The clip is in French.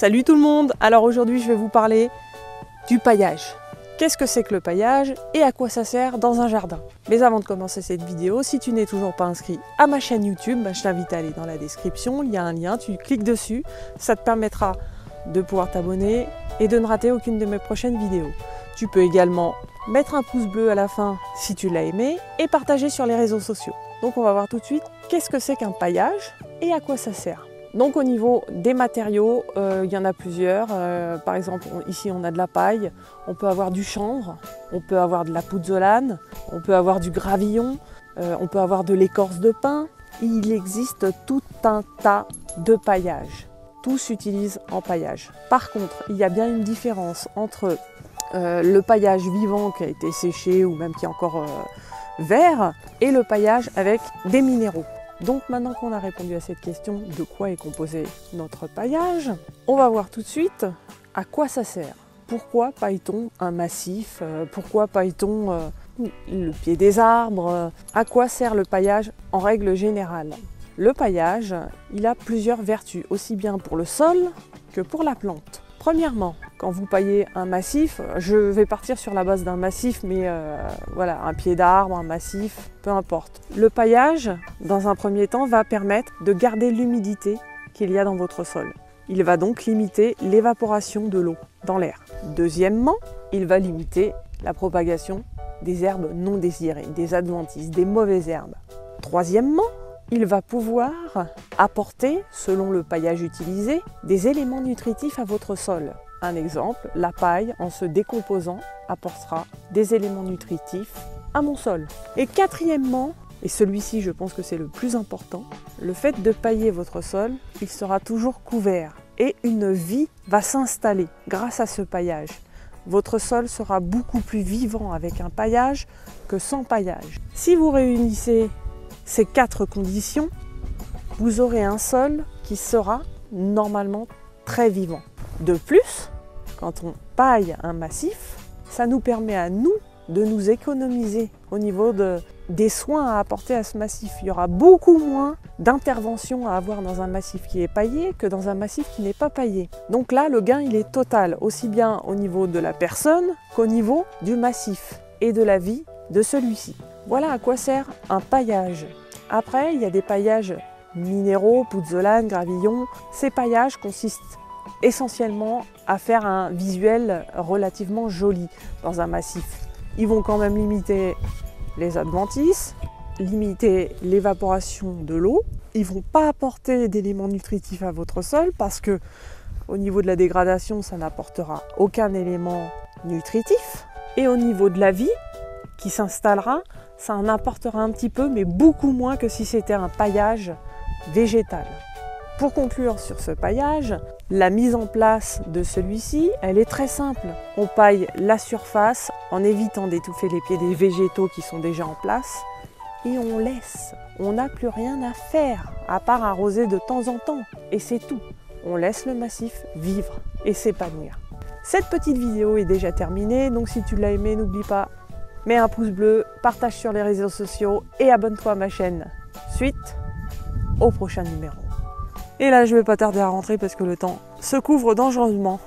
Salut tout le monde! Alors aujourd'hui je vais vous parler du paillage. Qu'est-ce que c'est que le paillage et à quoi ça sert dans un jardin? Mais avant de commencer cette vidéo, si tu n'es toujours pas inscrit à ma chaîne YouTube, je t'invite à aller dans la description, il y a un lien, tu cliques dessus, ça te permettra de pouvoir t'abonner et de ne rater aucune de mes prochaines vidéos. Tu peux également mettre un pouce bleu à la fin si tu l'as aimé et partager sur les réseaux sociaux. Donc on va voir tout de suite qu'est-ce que c'est qu'un paillage et à quoi ça sert. Donc au niveau des matériaux, il y en a plusieurs. Par exemple, ici on a de la paille, on peut avoir du chanvre, on peut avoir de la pouzzolane, on peut avoir du gravillon, on peut avoir de l'écorce de pin. Il existe tout un tas de paillages. Tout s'utilise en paillage. Par contre, il y a bien une différence entre le paillage vivant qui a été séché ou même qui est encore vert et le paillage avec des minéraux. Donc maintenant qu'on a répondu à cette question de quoi est composé notre paillage, on va voir tout de suite à quoi ça sert. Pourquoi paille-t-on un massif? Pourquoi paille-t-on le pied des arbres? À quoi sert le paillage en règle générale? Le paillage, il a plusieurs vertus, aussi bien pour le sol que pour la plante. Premièrement, quand vous paillez un massif, je vais partir sur la base d'un massif, mais voilà, un pied d'arbre, un massif, peu importe. Le paillage, dans un premier temps, va permettre de garder l'humidité qu'il y a dans votre sol. Il va donc limiter l'évaporation de l'eau dans l'air. Deuxièmement, il va limiter la propagation des herbes non désirées, des adventices, des mauvaises herbes. Troisièmement, il va pouvoir apporter, selon le paillage utilisé, des éléments nutritifs à votre sol. Un exemple, la paille, en se décomposant, apportera des éléments nutritifs à mon sol. Et quatrièmement, et celui-ci je pense que c'est le plus important, le fait de pailler votre sol, il sera toujours couvert et une vie va s'installer grâce à ce paillage. Votre sol sera beaucoup plus vivant avec un paillage que sans paillage. Si vous réunissez ces 4 conditions, vous aurez un sol qui sera normalement très vivant. De plus, quand on paille un massif, ça nous permet à nous de nous économiser au niveau des soins à apporter à ce massif. Il y aura beaucoup moins d'interventions à avoir dans un massif qui est paillé que dans un massif qui n'est pas paillé. Donc là, le gain il est total, aussi bien au niveau de la personne qu'au niveau du massif et de la vie de celui-ci. Voilà à quoi sert un paillage. Après, il y a des paillages minéraux, pouzzolane, gravillon. Ces paillages consistent essentiellement à faire un visuel relativement joli dans un massif. Ils vont quand même limiter les adventices, limiter l'évaporation de l'eau. Ils ne vont pas apporter d'éléments nutritifs à votre sol parce que au niveau de la dégradation, ça n'apportera aucun élément nutritif. Et au niveau de la vie qui s'installera, ça en apportera un petit peu, mais beaucoup moins que si c'était un paillage végétal. Pour conclure sur ce paillage, la mise en place de celui-ci, elle est très simple. On paille la surface en évitant d'étouffer les pieds des végétaux qui sont déjà en place et on laisse. On n'a plus rien à faire à part arroser de temps en temps et c'est tout. On laisse le massif vivre et s'épanouir. Cette petite vidéo est déjà terminée, donc si tu l'as aimée, n'oublie pas, mets un pouce bleu, partage sur les réseaux sociaux et abonne-toi à ma chaîne. Suite au prochain numéro. Et là, je vais pas tarder à rentrer parce que le temps se couvre dangereusement.